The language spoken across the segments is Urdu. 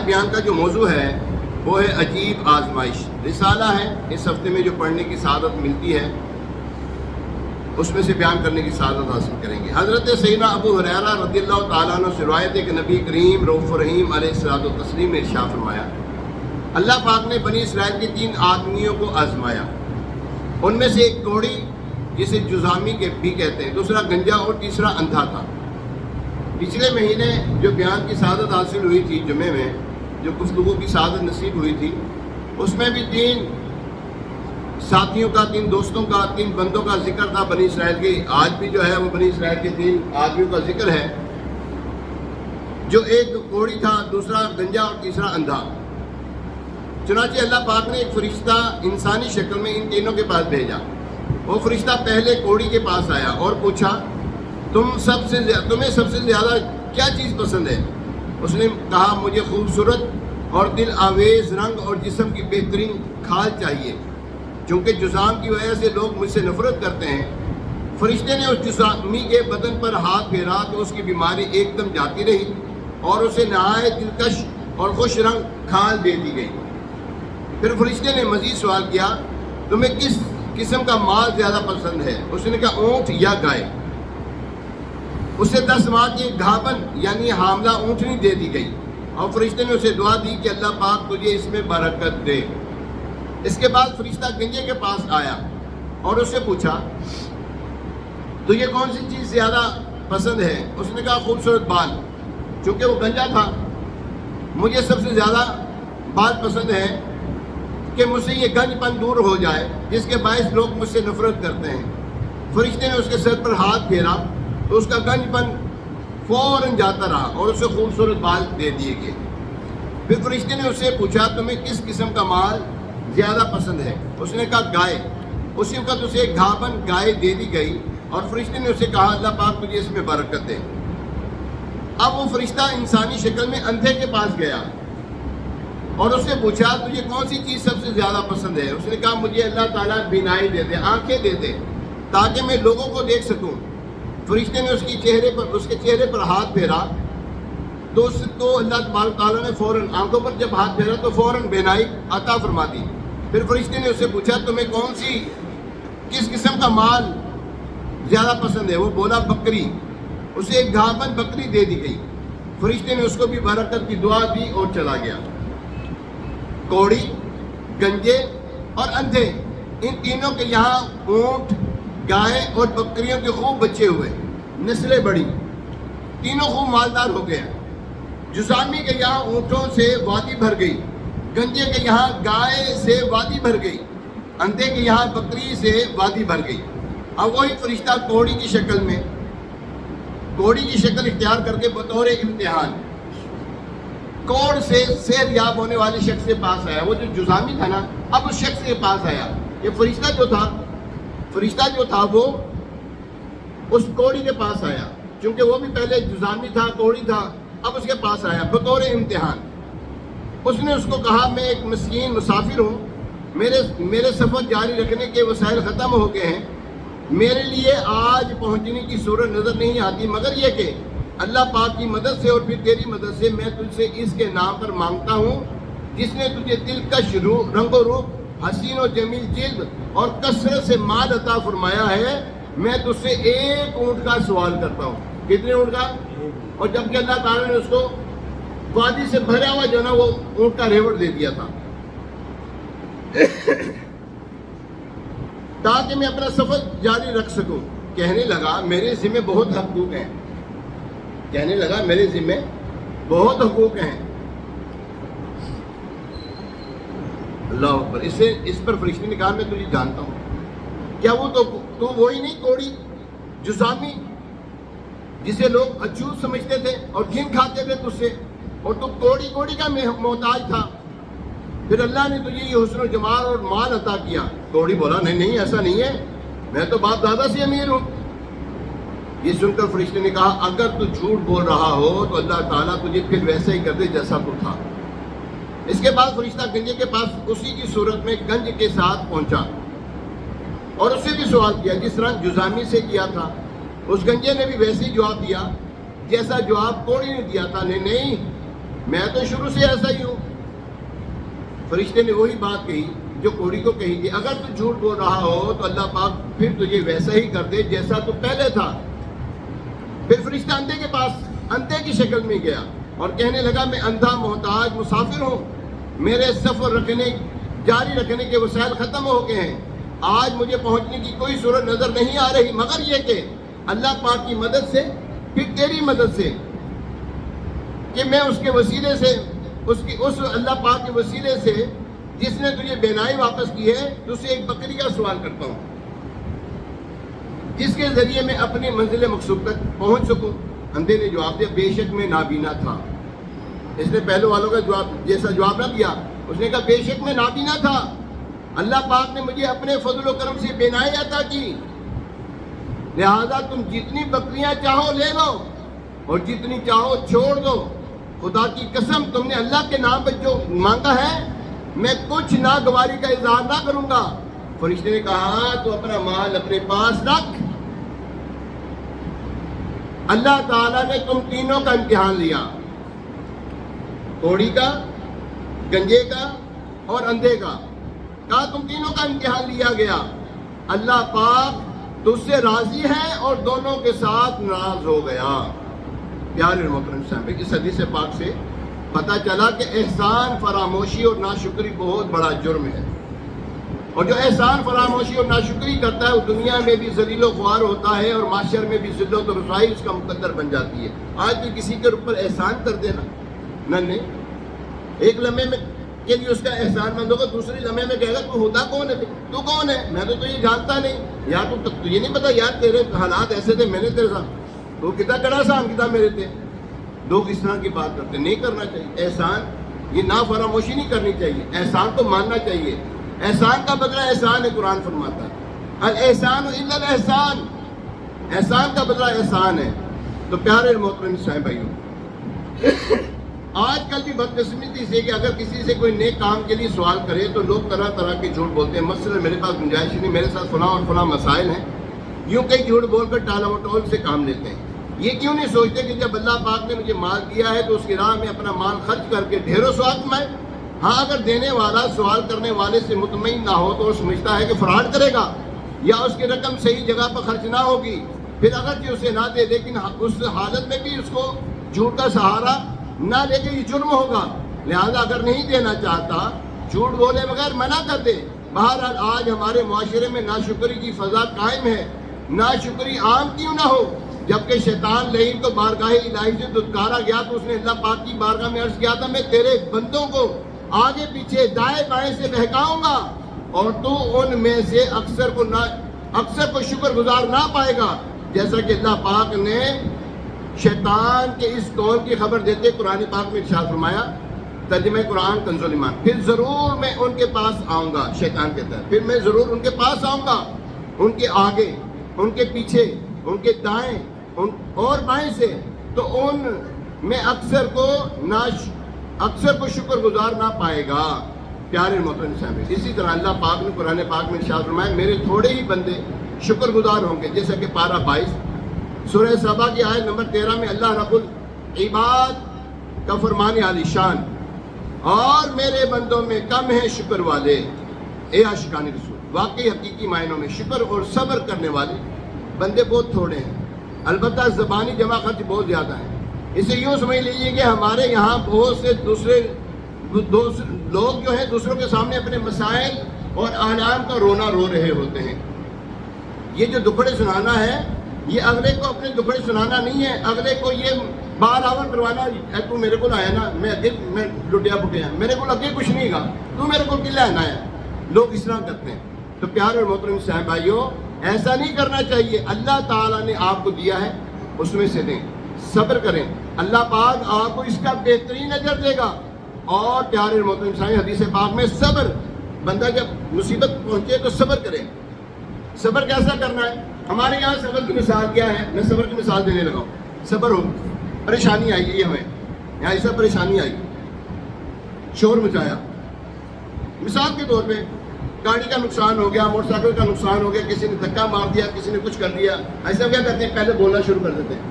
آج بیان کا جو موضوع ہے وہ ہے عجیب آزمائش. رسالہ ہے اس ہفتے میں جو پڑھنے کی سعادت ملتی ہے اس میں سے بیان کرنے کی سعادت حاصل کریں گے. حضرت سیدنا ابو ہریرہ رضی اللہ تعالیٰ عنہ سے روایت ہے کہ نبی کریم رؤوف الرحیم علیہ الصلوۃ والتسلیم نے ارشاد فرمایا اللہ پاک نے بنی اسرائیل کے 3 آدمیوں کو آزمایا. ان میں سے ایک کوڑی جسے جزامی کے بھی کہتے ہیں, دوسرا گنجا اور تیسرا اندھا تھا. پچھلے مہینے جو بیان کی سعادت حاصل ہوئی تھی جمعے میں, جو گفتگو کی سعادت نصیب ہوئی تھی, اس میں بھی 3 ساتھیوں کا, 3 دوستوں کا, 3 بندوں کا ذکر تھا بنی اسرائیل کی. آج بھی جو ہے وہ بنی اسرائیل کے 3 آدمیوں کا ذکر ہے, جو ایک کوڑی تھا, دوسرا گنجا اور تیسرا اندھا. چنانچہ اللہ پاک نے ایک فرشتہ انسانی شکل میں ان تینوں کے پاس بھیجا. وہ فرشتہ پہلے کوڑی کے پاس آیا اور پوچھا تمہیں سب سے زیادہ کیا چیز پسند ہے؟ اس نے کہا مجھے خوبصورت اور دل آویز رنگ اور جسم کی بہترین کھال چاہیے, چونکہ جزام کی وجہ سے لوگ مجھ سے نفرت کرتے ہیں. فرشتے نے اس جزامی کے بدن پر ہاتھ پھیرا تو اس کی بیماری ایک دم جاتی رہی اور اسے نہایت دلکش اور خوش رنگ کھال دے دی گئی. پھر فرشتے نے مزید سوال کیا تمہیں کس قسم کا مال زیادہ پسند ہے؟ اس نے کہا اونٹ یا گائے. اسے 10 ماہ کی گھابن یعنی حاملہ اونٹنی دے دی گئی اور فرشتے نے اسے دعا دی کہ اللہ پاک تجھے اس میں برکت دے. اس کے بعد فرشتہ گنجے کے پاس آیا اور اس سے پوچھا تجھے کون سی چیز زیادہ پسند ہے؟ اس نے کہا خوبصورت بال. چونکہ وہ گنجا تھا, مجھے سب سے زیادہ بال پسند ہے کہ مجھ سے یہ گنج پن دور ہو جائے جس کے باعث لوگ مجھ سے نفرت کرتے ہیں. فرشتے نے اس کے سر پر ہاتھ پھیرا تو اس کا گنج پن فوراً جاتا رہا اور اسے خوبصورت بال دے دیے گئے. پھر فرشتے نے اس سے پوچھا تمہیں کس قسم کا مال زیادہ پسند ہے؟ اس نے کہا گائے. اسی وقت اسے ایک گھابن گائے دے دی گئی اور فرشتے نے اسے کہا اللہ پاک تجھے اس میں برکت دے. اب وہ فرشتہ انسانی شکل میں اندھے کے پاس گیا اور اس سے پوچھا تجھے کون سی چیز سب سے زیادہ پسند ہے؟ اس نے کہا مجھے اللہ تعالیٰ بینائی دے دے, آنکھیں دے دے تاکہ میں لوگوں کو دیکھ سکوں. فرشتے نے اس کے چہرے پر ہاتھ پھیرا تو اللہ تبارک تعالیٰ نے فوراً آنکھوں پر جب ہاتھ پھیرا تو فوراً بینائی عطا فرما دی. پھر فرشتے نے اس سے پوچھا تمہیں کس قسم کا مال زیادہ پسند ہے؟ وہ بولا بکری. اسے ایک گھابن بکری دے دی گئی. فرشتے نے اس کو بھی برکت کی دعا دی اور چلا گیا. کوڑی, گنجے اور اندھے, ان تینوں کے یہاں اونٹ, گائے اور بکریوں کے خوب بچے ہوئے, نسلیں بڑی, تینوں خوب مالدار ہو گئے. جزامی کے یہاں اونٹوں سے وادی بھر گئی, گنجے کے یہاں گائے سے وادی بھر گئی, اندھے کے یہاں بکری سے وادی بھر گئی. اب وہی فرشتہ کوڑی کی شکل اختیار کر کے بطور امتحان کوڑ سے صحت یاب ہونے والے شخص کے پاس آیا. وہ جو جزامی تھا نا, اب اس شخص کے پاس آیا. یہ فرشتہ جو تھا وہ اس کوڑی کے پاس آیا, چونکہ وہ بھی پہلے جزامی تھا, کوڑی تھا, اب اس کے پاس آیا بطور امتحان. اس نے اس کو کہا میں ایک مسکین مسافر ہوں, میرے سفر جاری رکھنے کے وسائل ختم ہو گئے ہیں, میرے لیے آج پہنچنے کی صورت نظر نہیں آتی مگر یہ کہ اللہ پاک کی مدد سے اور پھر تیری مدد سے میں تجھ سے اس کے نام پر مانگتا ہوں جس نے تجھے دلکش رنگ و روپ, حسین و جمیل جلد اور کثرت سے مال عطا فرمایا ہے. میں تجھ سے ایک اونٹ کا سوال کرتا ہوں. کتنے اونٹ کا؟ اور جبکہ اللہ تعالیٰ نے اس کو وادی سے بھرا ہوا جو نا وہ اونٹ کا ریوڑ دے دیا تھا تاکہ میں اپنا سفر جاری رکھ سکوں. کہنے لگا میرے ذمہ بہت حقوق ہیں. اللہ اکبر. اس پر فرشتے نے کہا میں تجھے جانتا ہوں. کیا وہ تو وہی نہیں کوڑی جزامی جسے لوگ اچھوت سمجھتے تھے اور گھن کھاتے تھے تجھ سے, اور تو کوڑی کا محتاج تھا. پھر اللہ نے تجھے یہ حسن و جمال اور مال عطا کیا. کوڑی بولا نہیں ایسا نہیں ہے, میں تو باپ دادا سے امیر ہوں. یہ سن کر فرشتے نے کہا اگر تو جھوٹ بول رہا ہو تو اللہ تعالیٰ تجھے پھر ویسا ہی کر دے جیسا تو تھا. اس کے بعد فرشتہ گنجے کے پاس اسی کی صورت میں گنج کے ساتھ پہنچا اور اس سے بھی سوال کیا جس طرح جزامی سے کیا تھا. اس گنجے نے بھی ویسے ہی جواب دیا جیسا جواب کوڑی نے دیا تھا. نہیں میں تو شروع سے ایسا ہی ہوں. فرشتے نے وہی بات کہی جو کوڑی کو کہی تھی, اگر تو جھوٹ بول رہا ہو تو اللہ پاک پھر تجھے ویسا ہی کر دے جیسا تو پہلے تھا. پھر فرشتہ اندھے کے پاس اندھے کی شکل میں گیا اور کہنے لگا میں اندھا محتاج مسافر ہوں, میرے سفر جاری رکھنے کے وسائل ختم ہو گئے ہیں, آج مجھے پہنچنے کی کوئی صورت نظر نہیں آ رہی مگر یہ کہ اللہ پاک کی مدد سے, پھر تیری مدد سے, کہ میں اس کے وسیلے سے, اس اللہ پاک کے وسیلے سے جس نے تجھے بینائی واپس کی ہے, تجھ سے ایک بکری کا سوال کرتا ہوں جس کے ذریعے میں اپنی منزل مقصود تک پہنچ سکوں. اندھے نے جواب دیا بے شک میں نابینا تھا. اس نے پہلے والوں کا جیسا جواب نہ دیا, اس نے کہا بے شک میں نابینا تھا, اللہ پاک نے مجھے اپنے فضل و کرم سے بینائی عطا کی, لہذا تم جتنی بکریاں چاہو لے لو اور جتنی چاہو چھوڑ دو, خدا کی قسم تم نے اللہ کے نام پر جو مانگا ہے میں کچھ ناگواری کا اظہار نہ کروں گا. فرشتے نے کہا تو اپنا مال اپنے پاس رکھ, اللہ تعالیٰ نے تم تینوں کا امتحان لیا, کوڑی کا, گنجے کا اور اندھے کا. کہا تم تینوں کا امتحان لیا گیا, اللہ پاک تجھ سے راضی ہے اور دونوں کے ساتھ ناراض ہو گیا. پیارے محترم صاحب, اس حدیث پاک سے پتہ چلا کہ احسان فراموشی اور ناشکری بہت بڑا جرم ہے, اور جو احسان فراموشی اور ناشکری کرتا ہے وہ دنیا میں بھی ذلیل و خوار ہوتا ہے اور معاشر میں بھی ذلت و رسوائی اس کا مقدر بن جاتی ہے. آج بھی کسی کے اوپر احسان کر دینا نہ, ایک لمحے میں کے لیے اس کا احسان مند ہوگا, دوسری لمحے میں کہے گا تو ہوتا کون ہے, تو کون ہے, میں تو یہ جانتا نہیں, یا تو یہ نہیں پتا یار تیرے حالات ایسے تھے, میں نے تیرے ساتھ تو کتنا کڑا سا کتنا میرے تھے. لوگ اس طرح کی بات کرتے, نہیں کرنا چاہیے. احسان یہ نا فراموشی نہیں کرنی چاہیے, احسان تو ماننا چاہیے. احسان کا بدلہ احسان ہے, قرآن فرماتا ہے الاحسان الا الاحسان, احسان کا بدلہ احسان ہے. تو پیارے محترم صاحب بھائیوں, آج کل بھی بدقسمتی سے کہ اگر کسی سے کوئی نیک کام کے لیے سوال کرے تو لوگ طرح طرح کے جھوٹ بولتے ہیں. مثلا میرے پاس گنجائش نہیں, میرے ساتھ فلاں اور فلاں مسائل ہیں, یوں کئی جھوٹ بول کر ٹالا مٹول سے کام لیتے ہیں. یہ کیوں نہیں سوچتے کہ جب اللہ پاک نے مجھے مال دیا ہے تو اس کی راہ میں اپنا مال خرچ کر کے ڈھیروں ثواب کمائے. ہاں, اگر دینے والا سوال کرنے والے سے مطمئن نہ ہو تو وہ سمجھتا ہے کہ فراڈ کرے گا یا اس کی رقم صحیح جگہ پر خرچ نہ ہوگی, پھر اگرچہ اسے نہ دے لیکن اس حالت میں بھی اس کو جھوٹ کا سہارا نہ لے کے یہ جرم ہوگا. لہذا اگر نہیں دینا چاہتا جھوٹ بولے بغیر منع کر دے. بہرحال آج ہمارے معاشرے میں ناشکری کی فضا قائم ہے. ناشکری عام کیوں نہ ہو, جبکہ شیطان لعین کو بارگاہ الہی سے دھتکارا گیا تو اس نے اللہ پاک کی بارگاہ میں عرض کیا تھا میں تیرے بندوں کو آگے پیچھے دائیں بائیں سے بہکاؤں گا اور تو ان میں سے اکثر کو شکر گزار نہ پائے گا. جیسا کہ اللہ پاک نے شیطان کے اس قول کی خبر دیتے قرآن پاک میں ارشاد فرمایا, ترجمہ قرآن کنز الایمان, پھر ضرور میں ان کے پاس آؤں گا. شیطان کہتا ہے پھر میں ضرور ان کے پاس آؤں گا, ان کے آگے, ان کے پیچھے, ان کے دائیں اور بائیں سے, تو ان میں اکثر کو شکر گزار نہ پائے گا. پیارے محترم صاحب, اسی طرح اللہ پاک نے قرآن پاک میں ارشاد فرمایا میرے تھوڑے ہی بندے شکر گزار ہوں گے. جیسا کہ پارہ 22 سورہ سبا کی آیت نمبر 13 میں اللہ رب العباد کا فرمان عالی شان, اور میرے بندوں میں کم ہیں شکر والے. اے عاشقان رسول, واقعی حقیقی معنوں میں شکر اور صبر کرنے والے بندے بہت تھوڑے ہیں, البتہ زبانی جمع خرچ بہت زیادہ ہے. اسے یوں سمجھ لیجیے کہ ہمارے یہاں بہت سے لوگ جو ہیں دوسروں کے سامنے اپنے مسائل اور احلام کا رونا رو رہے ہوتے ہیں. یہ جو دکھڑے سنانا ہے یہ اگلے کو اپنے دکھڑے سنانا نہیں ہے, اگلے کو یہ بار آور کروانا. تو میرے کو آیا نا, میں لٹیا پٹیا, میرے کو اگے کچھ نہیں گا, تو میرے کو کلا آنا ہے. لوگ اس طرح کرتے ہیں. تو پیارے اور محترم صاحب بھائیوں, ایسا نہیں کرنا چاہیے. اللہ تعالیٰ نے آپ کو دیا ہے اس میں سے دیں, صبر کریں, اللہ پاک آپ کو اس کا بہترین اجر دے گا. اور پیارے اور محترم صاحب حدیث پاک میں صبر, بندہ جب مصیبت پہنچے تو صبر کرے. صبر کیسا کرنا ہے؟ ہمارے یہاں صبر کی مثال کیا ہے؟ میں صبر کی مثال دینے لگا ہوں. صبر ہو, پریشانی آئی ہے ہمیں یہاں, ایسا پریشانی آئی, شور مچایا. مثال کے طور پہ گاڑی کا نقصان ہو گیا, موٹر سائیکل کا نقصان ہو گیا, کسی نے دھکا مار دیا, کسی نے کچھ کر دیا. ایسا کیا کرتے ہیں, پہلے بولنا شروع کر دیتے ہیں,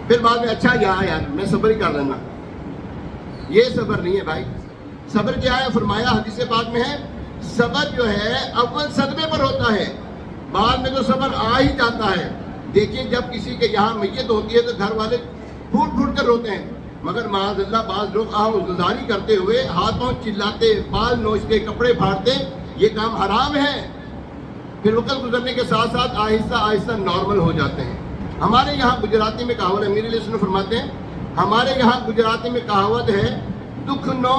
پھر بعد میں اچھا یار میں صبر ہی کر لینا. یہ صبر نہیں ہے بھائی. صبر کیا ہے؟ فرمایا حدیث پاک میں ہے صبر جو ہے اول صدمے پر ہوتا ہے، بعد میں تو صبر آ ہی جاتا ہے. دیکھیں جب کسی کے یہاں میت ہوتی ہے تو گھر والے پھوٹ پھوٹ کر روتے ہیں، مگر معاذ اللہ بعض لوگ گزاری کرتے ہوئے ہاتھ پاؤں چلاتے، بال نوچتے، کپڑے پھاڑتے، یہ کام حرام ہے. پھر وقت گزرنے کے ساتھ ساتھ آہستہ آہستہ نارمل ہو جاتے ہیں. ہمارے یہاں گجراتی میں کہاوت ہے، میرے لیے سنو، فرماتے ہیں ہمارے یہاں گجراتی میں کہاوت ہے دکھ نو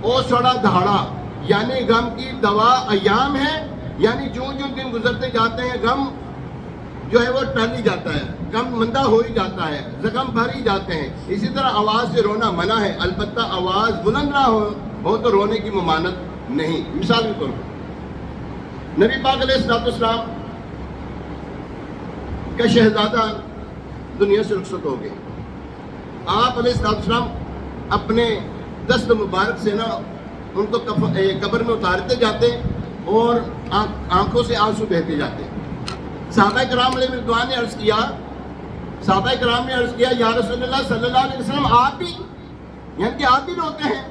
او سڑا دھاڑا، یعنی غم کی دوا ایام ہے، یعنی جو دن گزرتے جاتے ہیں غم جو ہے وہ ٹل ہی جاتا ہے، غم مندہ ہو ہی جاتا ہے، زخم بھر ہی جاتے ہیں. اسی طرح آواز سے رونا منع ہے، البتہ آواز بلند نہ ہو تو رونے کی ممانعت نہیں. مثال کے طور پر نبی پاک علیہ السلام کا شہزادہ دنیا سے رخصت ہو گئے. آپ علیہ السلام اپنے دست مبارک سے نا ان کو قبر میں اتارتے جاتے اور آنکھوں سے آنسو بہتے جاتے. صحابہ کرام علیہ رضوان نے عرض کیا یا رسول اللہ صلی اللہ علیہ وسلم آپ بھی، یعنی کہ آپ بھی روتے ہیں؟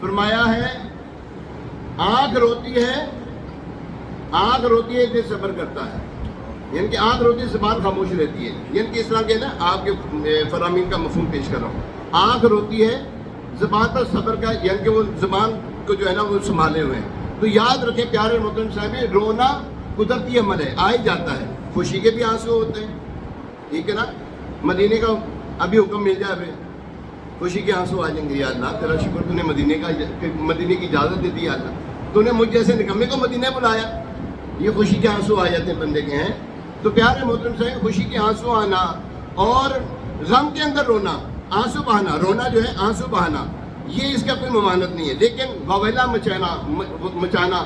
فرمایا ہے آنکھ روتی ہے دل صبر کرتا ہے، یعنی کہ آنکھ روتی ہے زبان خاموش رہتی ہے. یعنی کہ اس طرح کے نا آپ کے فرامین کا مفہوم پیش کر رہا ہوں. آنکھ روتی ہے زبان پر صبر کا، یعنی کہ وہ زبان کو جو ہے نا وہ سنبھالے ہوئے ہیں. تو یاد رکھیں پیارے محترم صاحب، رونا قدرتی عمل ہے، آ ہی جاتا ہے. خوشی کے بھی آنسو ہوتے ہیں، ٹھیک ہے نا. مدینے کا ابھی حکم مل جائے ابھی خوشی کے آنسو آ جائیں گے. یا اللہ تیرا شکر تو نے مدینے کی اجازت دے دی. یا اللہ تو نے مجھ جیسے نکمے کو مدینے بلایا. یہ خوشی کے آنسو آ جاتے ہیں بندے کے ہیں. تو پیارے محترم صاحب، خوشی کے آنسو آنا اور غم کے اندر رونا، آنسو بہانا، رونا جو ہے آنسو بہانا، یہ اس کا کوئی ممانعت نہیں ہے. لیکن واویلا مچانا،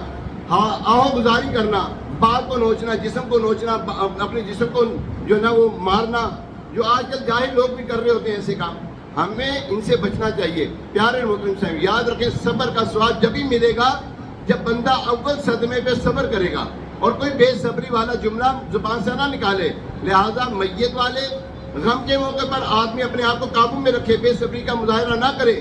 آہو گزاری کرنا، بال کو نوچنا، جسم کو نوچنا، اپنے جسم کو جو ہے نا وہ مارنا، جو آج کل جاہل لوگ بھی کر رہے ہوتے ہیں ایسے کام، ہمیں ان سے بچنا چاہیے. پیارے محترم صاحب یاد رکھیں صبر کا سواد جب ہی ملے گا جب بندہ اول صدمے پہ صبر کرے گا اور کوئی بے صبری والا جملہ زبان سے نہ نکالے. لہذا میت والے غم کے موقع پر آدمی اپنے آپ کو قابو میں رکھے، بے صبری کا مظاہرہ نہ کرے.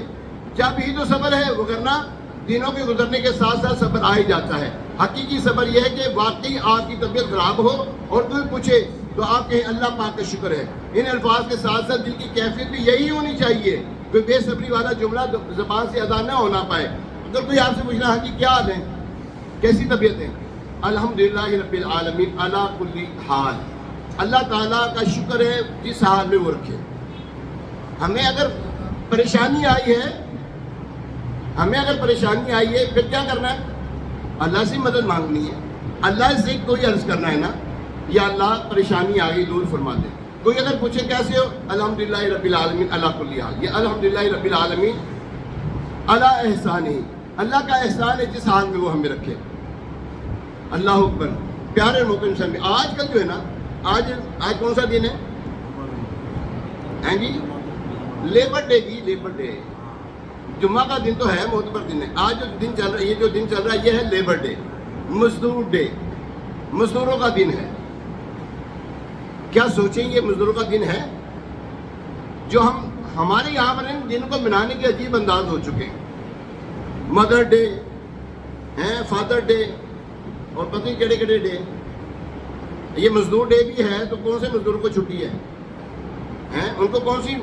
جب ہی تو صبر ہے، وگرنہ دنوں کے گزرنے کے ساتھ ساتھ صبر آ ہی جاتا ہے. حقیقی صبر یہ ہے کہ واقعی آپ کی طبیعت خراب ہو اور کوئی پوچھے تو آپ کہیں اللہ پاک کا شکر ہے. ان الفاظ کے ساتھ ساتھ دل کی کیفیت بھی یہی ہونی چاہیے، کوئی بے صبری والا جملہ زبان سے ادا نہ ہونا پائے. اگر کوئی آپ سے پوچھنا ہے کہ کیا حال ہے، کیسی طبیعت ہے، الحمدللہ رب العالمین علی کل حال، اللہ تعالیٰ کا شکر ہے جس حال میں وہ رکھے. ہمیں اگر پریشانی آئی ہے پھر کیا کرنا ہے؟ اللہ سے مدد مانگنی ہے. اللہ سے کوئی عرض کرنا ہے نا، یا اللہ پریشانی آ گئی دور فرما دے. کوئی اگر پوچھے کیسے ہو، الحمدللہ رب العالمین علی کل حال، یہ الحمدللہ رب العالمین علی احسان ہی، اللہ کا احسان ہے جس حال میں وہ ہمیں رکھے. اللہ اکبر. پیارے محترم صاحب آج کل جو ہے نا، آج کون سا دن ہے؟ ہیں جی لیبر ڈے. لیبر ڈے جمعہ کا دن تو ہے، معتبر دن ہے. آج جو دن چل رہا ہے، یہ ہے لیبر ڈے، مزدور ڈے، مزدوروں کا دن ہے. کیا سوچیں یہ مزدوروں کا دن ہے؟ جو ہمارے یہاں پر ان دنوں کو منانے کے عجیب انداز ہو چکے ہیں. مدر ڈے ہیں، فادر ڈے اور پتہ نہیں کیڑے ڈے. یہ مزدور ڈے بھی ہے تو کون سے مزدوروں کو چھٹی ہے؟ ان کو کون سی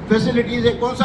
فیسلٹیز ہے؟ کون سا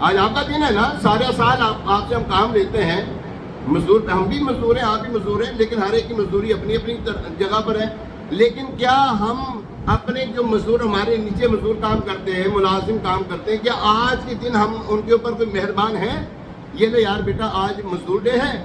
آج آپ کا دن ہے نا، سارے سال آپ سے ہم کام لیتے ہیں. مزدور ہم بھی مزدور ہیں، آپ بھی مزدور ہیں، لیکن ہر ایک کی مزدوری اپنی اپنی جگہ پر ہے. لیکن کیا ہم اپنے جو مزدور ہمارے نیچے مزدور کام کرتے ہیں، ملازم کام کرتے ہیں، کیا آج کے دن ہم ان کے اوپر کوئی مہربان ہیں؟ یہ لے یار بیٹا آج مزدور ڈے ہے،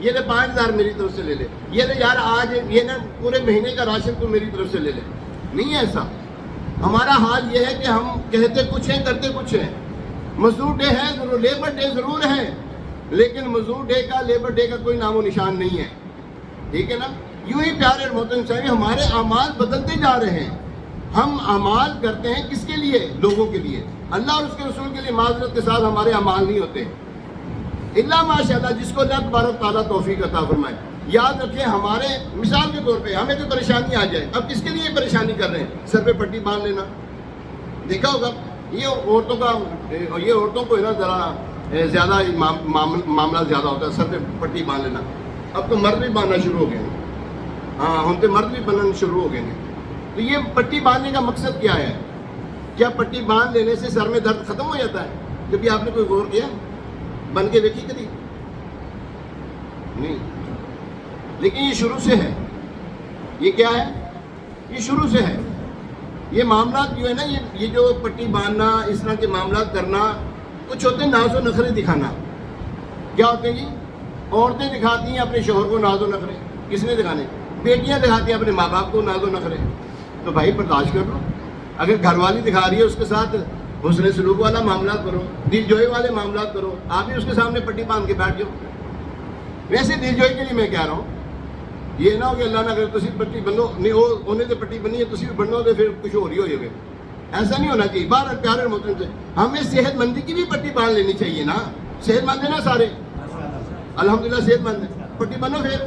یہ لے 5,000 میری طرف سے لے لے، یہ لے یار آج یہ نا پورے مہینے کا راشن تو میری طرف سے لے لے. نہیں ہے ایسا. ہمارا حال یہ ہے کہ ہم کہتے کچھ ہیں کرتے کچھ ہیں. مزدور ڈے ہے ضرور، لیبر ڈے ضرور ہے، لیکن مزدور ڈے کا، لیبر ڈے کا کوئی نام و نشان نہیں ہے. ٹھیک ہے نا. یوں ہی پیارے محترم صاحب ہمارے اعمال بدلتے جا رہے ہیں. ہم اعمال کرتے ہیں کس کے لیے؟ لوگوں کے لیے. اللہ اور اس کے رسول کے لیے معذرت کے ساتھ ہمارے اعمال نہیں ہوتے. اللہ ماشاء اللہ جس کو اللہ تبارک تعالیٰ توفیق عطا فرمائے. یاد رکھیں ہمارے مثال کے طور پہ ہمیں کوئی پریشانی آ جائے، اب کس کے لیے پریشانی کر رہے ہیں؟ سر پہ پٹی باندھ لینا، دیکھا ہوگا یہ عورتوں کو ہے نا ذرا زیادہ معاملہ زیادہ ہوتا ہے، سر پہ پٹی باندھ لینا. اب تو مرد بھی باندھنا شروع ہو گئے ہیں، ہاں ہم تو مرد بھی بننا شروع ہو گئے ہیں. تو یہ پٹی باندھنے کا مقصد کیا ہے؟ کیا پٹی باندھ لینے سے سر میں درد ختم ہو جاتا ہے؟ کبھی آپ نے کوئی غور کیا؟ بن کے دیکھی کبھی نہیں. لیکن یہ شروع سے ہے. یہ کیا ہے؟ یہ شروع سے ہے. یہ معاملات جو ہے نا، یہ جو پٹی باندھنا، اس طرح کے معاملات کرنا، کچھ ہوتے ہیں ناز و نخرے دکھانا. کیا ہوتے ہیں جی؟ عورتیں دکھاتی ہیں اپنے شوہر کو ناز و نخرے. کس نے دکھانے؟ بیٹیاں دکھاتی ہیں اپنے ماں باپ کو ناز و نخرے. تو بھائی برداشت کر لو. اگر گھر والی دکھا رہی ہے اس کے ساتھ حسن سلوک والا معاملات کرو، دل جوئی والے معاملات کرو. آپ بھی اس کے سامنے پٹی باندھ کے بیٹھ جاؤ. ویسے دل جوئی کے لیے میں کہہ رہا ہوں، یہ نہ ہو کہ اللہ نہ کرے تسی پٹی بنو نہیں ہو، انہیں تو پٹی بنی ہے تسی بھی بنو تو پھر کچھ ہو رہی ہو گئے. ایسا نہیں ہونا چاہیے. باہر پیارے محترم سے ہمیں صحت مندی کی بھی پٹی باندھ لینی چاہیے نا. صحت مند ہے نا سارے؟ الحمدللہ صحت مند ہے. پٹی بنو پھر.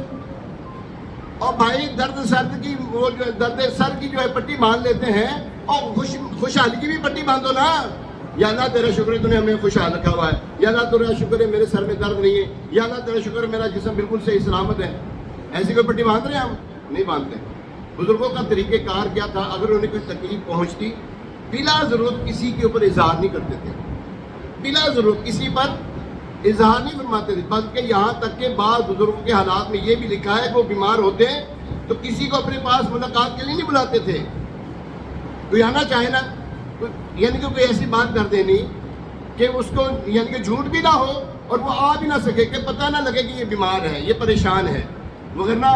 اور بھائی درد سر کی وہ جو درد سر کی جو ہے پٹی باندھ لیتے ہیں، اور خوشحالی کی بھی پٹی باندھو نا. یا اللہ تیرا شکر ہے تو نے ہمیں خوشحال رکھا ہوا ہے. یا اللہ تیرا شکر ہے میرے سر میں درد نہیں ہے. یا اللہ تیرا شکر ہے میرا جسم بالکل صحیح سلامت ہے. ایسی کوئی پٹی باندھ رہے ہیں؟ ہم نہیں باندھتے. بزرگوں کا طریقہ کار کیا تھا؟ اگر انہیں کوئی تکلیف پہنچتی بلا ضرورت کسی کے اوپر اظہار نہیں کرتے تھے. بلا ضرورت کسی پر اظہار نہیں فرماتے تھے. بلکہ یہاں تک کہ بعض بزرگوں کے حالات میں یہ بھی لکھا ہے کہ وہ بیمار ہوتے ہیں تو کسی کو اپنے پاس ملاقات کے لیے نہیں بلاتے تھے. کوئی آنا چاہے نا، یعنی کہ کوئی ایسی بات کر دینی کہ اس کو یعنی کہ جھوٹ بھی نہ ہو اور وہ آ بھی نہ سکے، کہ پتہ نہ لگے کہ یہ بیمار ہے، یہ پریشان ہے. وغیرہ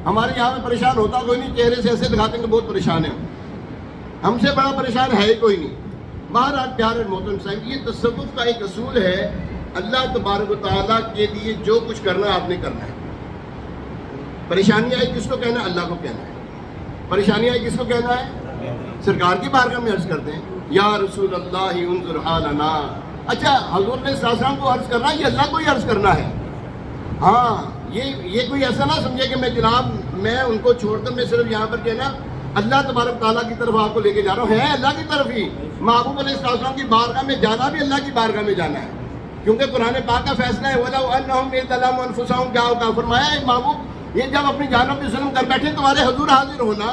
ہمارے یہاں میں پریشان ہوتا کوئی نہیں، چہرے سے ایسے دکھاتے ہیں کہ بہت پریشان ہے. ہم سے بڑا پریشان ہے ہی کوئی نہیں. بہرحال پیارے محترم صاحب، یہ تصوف کا ایک اصول ہے. اللہ تبارک و تعالیٰ کے لیے جو کچھ کرنا آپ نے کرنا ہے. پریشانی آئی کس کو کہنا ہے؟ اللہ کو کہنا ہے. پریشانی آئی کس کو کہنا ہے؟ سرکار کی بارگاہ میں عرض کرتے ہیں، یا رسول اللہ انظر حالنا. اچھا حضور نے صلی اللہ علیہ وسلم کو عرض کرنا ہے، یہ اللہ کو ہی عرض کرنا ہے. ہاں یہ کوئی ایسا نہ سمجھے کہ میں جناب میں ان کو چھوڑ کر میں صرف یہاں پر جو ہے نا اللہ تبارک تعالیٰ کی طرف آپ کو لے کے جا رہا ہوں. ہے اللہ کی طرف ہی. محبوب علیہ السلام کی بارگاہ میں جانا بھی اللہ کی بارگاہ میں جانا ہے، کیونکہ قرآن پاک کا فیصلہ ہے وَلَوْ أَنَّهُمْ إِذْ ظَلَمُوا أَنفُسَهُمْ کیا ہوگا؟ فرمایا ہے محبوب یہ جب اپنی جانوں پہ ظلم کر بیٹھے تمہارے حضور حاضر ہونا،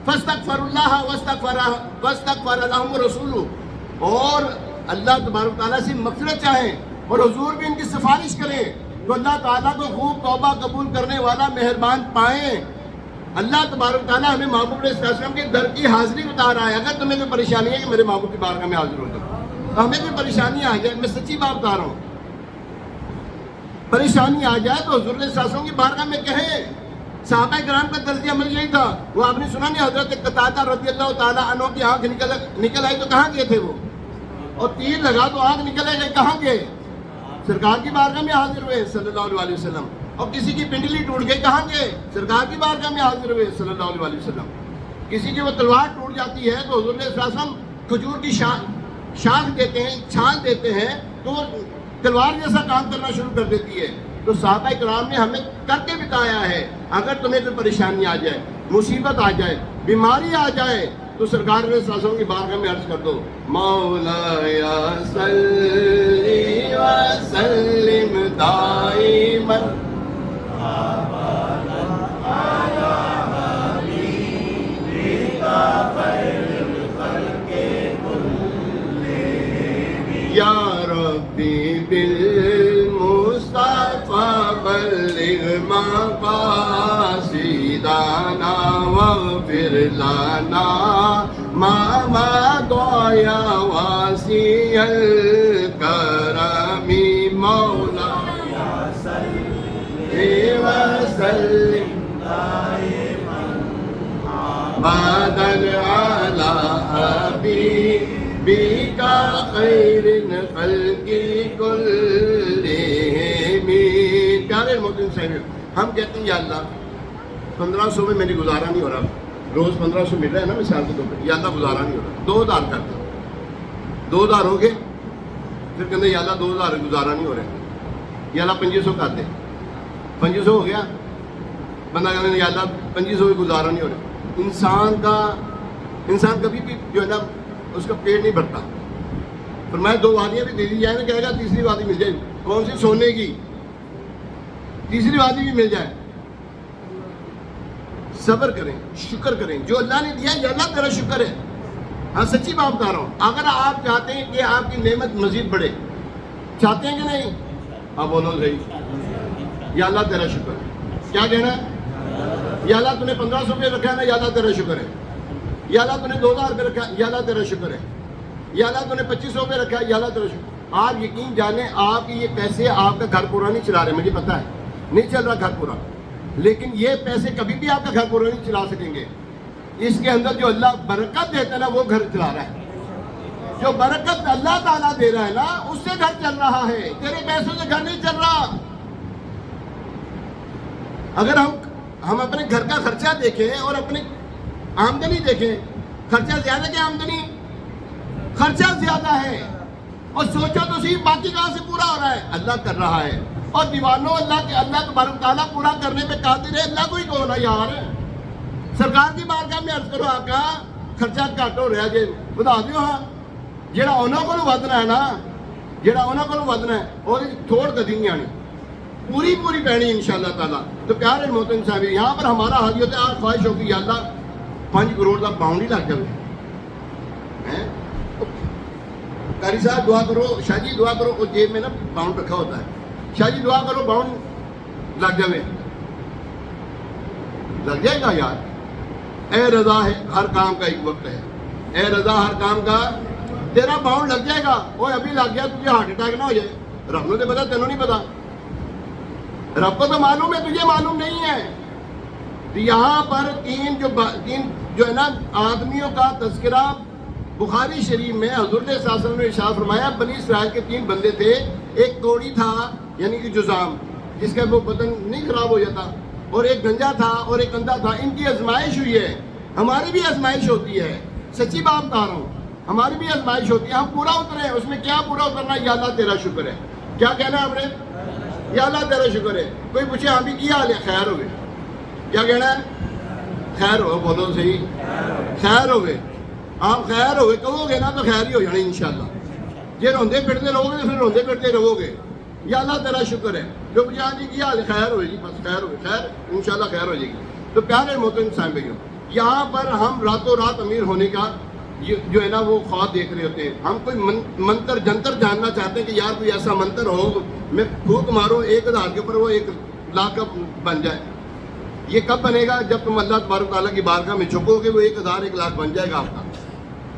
فَاسْتَغْفَرُوا اللَّهَ وَاسْتَغْفَرَ لَهُمْ رَسُولُهُ، اور اللہ تبارک تعالیٰ سے مغفرت چاہیں اور حضور بھی ان کی سفارش کریں تو اللہ تعالیٰ کو خوب توبہ قبول کرنے والا مہربان پائیں. اللہ تبارک تعالیٰ ہمیں محبوب علیہ السلام کے در کی حاضری بتا رہا ہے. اگر تمہیں کوئی پریشانی ہے کہ میرے محبوب کی بارگاہ میں حاضر ہو جاؤ، تو ہمیں کوئی پریشانی آ جائے، میں سچی بات بتا رہا ہوں، پریشانی آ جائے تو حضور علیہ السلام کی بارگاہ میں کہیں. صحابہ کرام کا طرز عمل یہی تھا. وہ آپ نے سنا نہیں حضرت قتادہ رضی اللہ تعالیٰ عنہ کی آنکھ نکل آئی تو کہاں گئے تھے وہ؟ اور تیر لگا تو آنکھ نکل آئی، کہاں گئے؟ سرکار کی بارگاہ میں حاضر ہوئے صلی اللہ علیہ وسلم. اور کسی کی پنڈلی ٹوٹ گئی، کہاں گئے؟ سرکار کی بارگاہ میں حاضر ہوئے صلی اللہ علیہ وسلم. کسی کی وہ تلوار ٹوٹ جاتی ہے تو حضور علیہ السلام کھجور کی شاخ دیتے ہیں، چھال دیتے ہیں تو وہ تلوار جیسا کام کرنا شروع کر دیتی ہے. تو صحابہ کرام نے ہمیں کر کے بتایا ہے اگر تمہیں کوئی پریشانی آ جائے، مصیبت آ جائے، بیماری آ جائے تو سرکار علیہ السلام کی بارگاہ میں عرض کر دو، مولایا صلی وسلم دائما یا ربی بالمصطفى بلغ مقاصدنا واغفر لنا ما مضى يا واسع الكرم مولانا صل وسلم دائما ابدا على حبيبك خير الخلق كلهم. پیارے محترم صاحب، ہم کہتے ہیں یا اللہ 1500 میں میری گزارا نہیں ہو رہا، روز 1500 مل رہا ہے نا مثال کے طور پہ، یا اللہ گزارا نہیں ہو رہا، 2000 کر دو، 2000 ہو گئے، پھر کہتے ہیں یا اللہ 2000 گزارا نہیں ہو رہا، یا اللہ 2500 کر دے، 2500 ہو گیا، بندہ کہنے یا اللہ 2500 بھی گزارا نہیں ہو رہا. انسان کبھی بھی جو ہے نا اس کا پیٹ نہیں بھرتا. فرمایا 2 وادیاں بھی دے دی جائیں نا, کہے گا تیسری وادی مل جائے. کون سی؟ سونے کی. تیسری وادی بھی مل جائے. صبر کریں, شکر کریں. جو اللہ نے دیا یہ اللہ تیرا شکر ہے. ہاں سچی بات بتا رہا ہوں. اگر آپ چاہتے ہیں کہ آپ کی نعمت مزید بڑھے, چاہتے ہیں کہ نہیں؟ آپ بولو صحیح. یا اللہ تیرا شکر ہے. کیا کہنا ہے؟ یا اللہ تو نے 1500 روپے رکھا ہے نا, یا اللہ تیرا شکر ہے. یا اللہ تو نے 2000 روپے رکھا ہے, یا اللہ تیرا شکر ہے. یا اللہ تو نے 2500 روپے رکھا ہے, یا اللہ تیرا شکر. آپ یقین جانیں آپ کی یہ پیسے آپ کا گھر پورا نہیں چلا رہے. مجھے پتا ہے نہیں چل رہا گھر پورا, لیکن یہ پیسے کبھی بھی آپ کا گھر پورا نہیں چلا سکیں گے. اس کے اندر جو اللہ برکت دیتا ہے نا وہ گھر چلا رہا ہے. جو برکت اللہ تعالیٰ دے رہا ہے نا اس سے گھر چل رہا ہے. تیرے پیسوں سے گھر نہیں چل رہا. اگر ہم اپنے گھر کا خرچہ دیکھیں اور اپنی آمدنی دیکھیں, خرچہ زیادہ کہ آمدنی؟ خرچہ زیادہ ہے. اور سوچو تو صحیح باقی کہاں سے پورا ہو رہا ہے؟ اللہ کر رہا ہے. اور دیوانوں اللہ تبارک تعالیٰ پورا کرنے پہ قادر ہے. اللہ کو ہی کہو نا یار. سرکار کی بارگاہ میں عرض کرو آقا خرچہ گھٹ ہو رہا ہے جی بتا دیو. ہاں جہاں انہوں کو ودنا ہے نا, جہاں انہوں کو ودنا ہے اور تھوڑ کدی نہیں آنی, پوری پہنی انشاءاللہ تعالیٰ. تو پیارے محترم صاحب یہاں پر ہمارا حالیت ہے آج خواہش ہوگی یا اللہ 5 کروڑ کا باؤنڈ ہی لگ جائے. قاری صاحب دعا کرو, شاہ جی دعا کرو. اور جیب میں نا باؤنڈ رکھا ہوتا ہے. شاہ جی دعا کرو باؤنڈ لگ جائے. لگ جائے گا یار. اے رضا ہے ہر کام کا ایک وقت ہے. اے رضا ہر کام کا تیرا باؤنڈ لگ جائے گا. وہ ابھی لگ گیا تجھے ہارٹ اٹیک نہ ہو جائے. رب نے تو پتا, تینوں نہیں پتا. رب کو تو معلوم ہے, تجھے معلوم نہیں ہے. یہاں پر تین جو ہے نا آدمیوں کا تذکرہ بخاری شریف میں حضور صلی اللہ علیہ وسلم نے ارشاد فرمایا. بنی اسرائیل کے 3 بندے تھے. ایک کوڑی تھا یعنی کہ جزام جس کا وہ بدن نہیں خراب ہو جاتا, اور ایک گنجا تھا اور ایک اندھا تھا. ان کی آزمائش ہوئی ہے. ہماری بھی آزمائش ہوتی ہے. سچی بات بتا رہا ہوں, ہماری بھی آزمائش ہوتی ہے. ہم پورا اترے. اس میں کیا پورا اترنا؟ یا اللہ تیرا شکر ہے. کیا کہنا ہے آپ نے؟ یا اللہ تیرا شکر ہے. کوئی پوچھے ہاں بھی کیا حال ہے؟ خیر ہوئے. کیا کہنا ہے؟ خیر ہو. بولو صحیح. خیر ہوئے. آپ خیر ہوئے کہو گے نا تو خیر ہی ہو جانا انشاءاللہ. یہ روندے پھرتے رہو گے تو پھر روندے پھرتے رہو گے. یا اللہ تیرا شکر ہے. جو پوچھے ہاں جی کیا حال ہے؟ خیر ہوئے جی, بس خیر ہوئے. خیر انشاءاللہ خیر ہو جائے گی. تو پیارے محترم صاحب بھائیوں, یہاں پر ہم راتوں رات امیر ہونے کا جو ہے نا وہ خواب دیکھ رہے ہوتے ہیں. ہم کوئی منتر جنتر جاننا چاہتے ہیں کہ یار کوئی ایسا منتر ہو میں پھونک ماروں 1000 کے اوپر وہ 1 لاکھ کا بن جائے. یہ کب بنے گا؟ جب تم اللہ تبارک تعالیٰ کی بارگاہ میں جھکو گے. وہ 1000 1 لاکھ بن جائے گا آپ کا.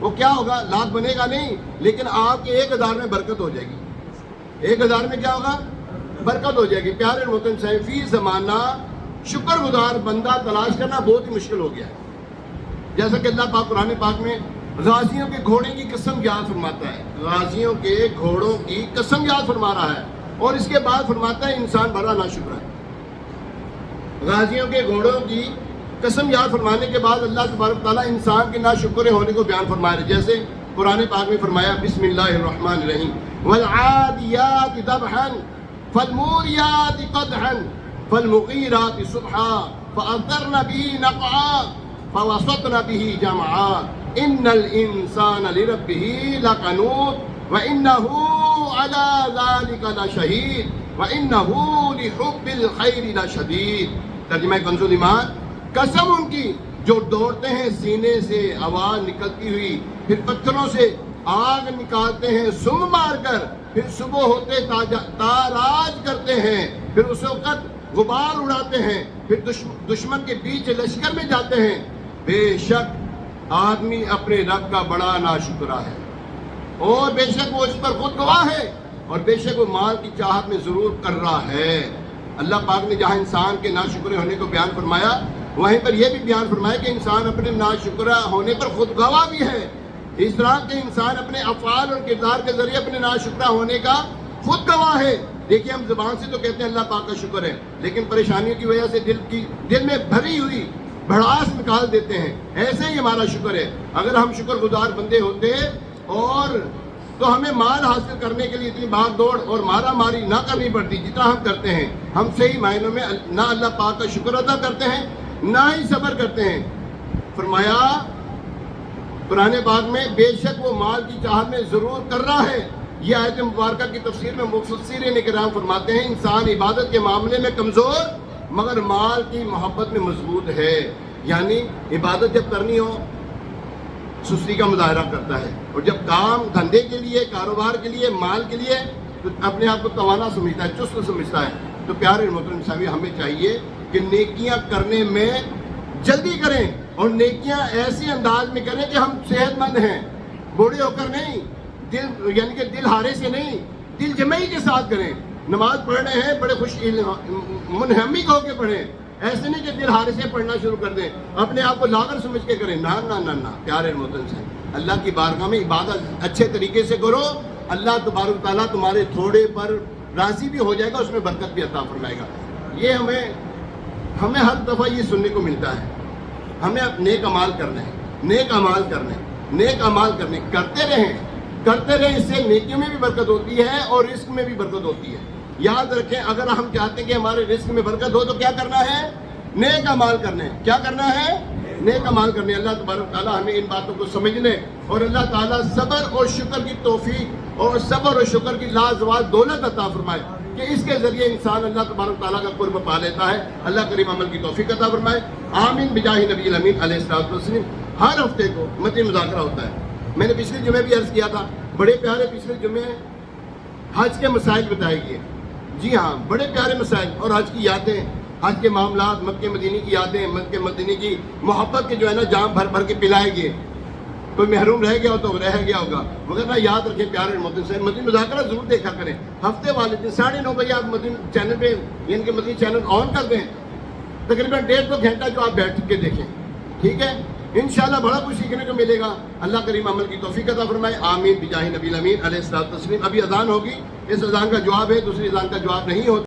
وہ کیا ہوگا؟ لاکھ بنے گا نہیں, لیکن آپ کے 1000 میں برکت ہو جائے گی. 1000 میں کیا ہوگا؟ برکت ہو جائے گی. پیارے محترم صاحب فی زمانہ شکر گزار بندہ تلاش کرنا بہت ہی مشکل ہو گیا ہے. جیسا کہ اللہ پاک قرآن پاک میں غازیوں کے گھوڑے کی قسم یاد فرماتا ہے. غازیوں کے گھوڑوں کی قسم یاد فرما رہا ہے, اور اس کے بعد فرماتا ہے انسان بڑا ناشکر ہے. غازیوں کے گھوڑوں کی قسم یاد فرمانے کے بعد اللہ تبارک تعالیٰ انسان کے ناشکر ہونے کو بیان فرما رہے. جیسے قرآن پاک میں فرمایا بسم اللہ الرحمن الرحیم والعادیات ضبحا فالموریات قدحا فالمغیرات صبحا فأثرن به نقعا فوسطن به جمعا ان الانسان لربه لقنوط وانه على ذلك لشهید وانه لحب الخیر لشدید. ترجمہ کنز ایمان, قسم ان کی جو دوڑتے ہیں سینے سے آواز نکلتی ہوئی, پھر پتھروں سے آگ نکالتے ہیں سم مار کر, پھر صبح ہوتے تاراج کرتے ہیں, پھر اس وقت غبار اڑاتے ہیں, پھر دشمن کے بیچ لشکر میں جاتے ہیں. بے شک آدمی اپنے رب کا بڑا ناشکرا ہے, اور بے شک وہ اس پر خود گواہ ہے, اور بے شک وہ مال کی چاہت میں ضرور کر رہا ہے. اللہ پاک نے جہاں انسان کے ناشکرے ہونے کو بیان فرمایا, وہیں پر یہ بھی بیان فرمایا کہ انسان اپنے ناشکرہ ہونے پر خود گواہ بھی ہے. اس طرح کے انسان اپنے افعال اور کردار کے ذریعے اپنے ناشکرہ ہونے کا خود گواہ ہے. دیکھیے ہم زبان سے تو کہتے ہیں اللہ پاک کا شکر ہے, لیکن پریشانیوں کی وجہ سے دل میں بھری ہوئی بھڑاس نکال دیتے ہیں. ایسے ہی ہمارا شکر ہے. اگر ہم شکر گزار بندے ہوتے اور تو ہمیں مال حاصل کرنے کے لیے اتنی بھاگ دوڑ اور مارا ماری نہ کرنی پڑتی جتنا ہم کرتے ہیں. ہم صحیح معنوں میں نہ اللہ پاک کا شکر ادا کرتے ہیں نہ ہی صبر کرتے ہیں. فرمایا قرآن پاک میں بے شک وہ مال کی چاہت میں ضرور کر رہا ہے. یہ آیت مبارکہ کی تفسیر میں مفسرین کرام فرماتے ہیں انسان عبادت کے معاملے میں کمزور مگر مال کی محبت میں مضبوط ہے. یعنی عبادت جب کرنی ہو سستی کا مظاہرہ کرتا ہے، اور جب کام دھندے کے لیے، کاروبار کے لیے، مال کے لیے تو اپنے آپ کو توانا سمجھتا ہے، چست سمجھتا ہے. تو پیارے محترم صاحب ہمیں چاہیے کہ نیکیاں کرنے میں جلدی کریں اور نیکیاں ایسے انداز میں کریں کہ ہم صحت مند ہیں، بوڑھے ہو کر نہیں، دل یعنی کہ دل ہارے سے نہیں، دل جمعی کے ساتھ کریں. نماز پڑھ رہے ہیں بڑے خوش منہمک ہو کے پڑھیں، ایسے نہیں کہ دل ہارے سے پڑھنا شروع کر دیں، اپنے آپ کو لاغر سمجھ کے کریں. نہ نہ نہ نہ پیارے محترم سے اللہ کی بارگاہ میں عبادت اچھے طریقے سے کرو. اللہ تبارک تعالیٰ تمہارے تھوڑے پر راضی بھی ہو جائے گا، اس میں برکت بھی عطا فرمائے گا. یہ ہمیں ہر دفعہ یہ سننے کو ملتا ہے. ہمیں اب نیک اعمال کرنا ہے، نیک اعمال کرنے، نیک اعمال کرنے کرتے رہیں. اس سے نیکیوں میں بھی برکت ہوتی ہے اور رزق میں بھی برکت ہوتی ہے. یاد رکھیں اگر ہم چاہتے ہیں کہ ہمارے رزق میں برکت ہو تو کیا کرنا ہے؟ نیک اعمال کرنے. کیا کرنا ہے؟ نیک اعمال کرنے. اللہ تبارک تعالیٰ ہمیں ان باتوں کو سمجھنے اور اللہ تعالیٰ صبر اور شکر کی توفیق اور صبر اور شکر کی لازوال دولت عطا فرمائے کہ اس کے ذریعے انسان اللہ تبارک تعالیٰ کا قرب پا لیتا ہے. اللہ کریم عمل کی توفیق عطا فرمائے. آمین بجاہ نبی الامین علیہ الصلوۃ والسلام. ہر ہفتے کو مدنی مذاکرہ ہوتا ہے. میں نے پچھلے جمعے بھی عرض کیا تھا، بڑے پیارے پچھلے جمعے حج کے مسائل بتائے گئے. جی ہاں، بڑے پیارے مسائل اور حج کی یادیں، حج کے معاملات، مکہ مدینہ کی یادیں، مکہ مدینہ کی محبت کے جو ہے نا جام بھر بھر کے پلائے گئے. کوئی محروم رہ گیا ہو تو رہ گیا ہوگا، مگر نہ یاد رکھیں پیارے محترم سے مدنی مذاکرہ ضرور دیکھا کریں. ہفتے والے دن 9:30 بجے آپ مدنی چینل پہ یعنی کہ مدنی چینل آن کر دیں، تقریباً 1.5-2 گھنٹہ جو آپ بیٹھ کے دیکھیں. ٹھیک ہے، انشاءاللہ بڑا کچھ سیکھنے کو ملے گا. اللہ کریم عمل کی توفیق عطا فرمائے. آمین بجاہ نبی الامین علیہ الصلوۃ والسلام. ابھی اذان ہوگی، اس اذان کا جواب ہے، دوسری اذان کا جواب نہیں ہوتا.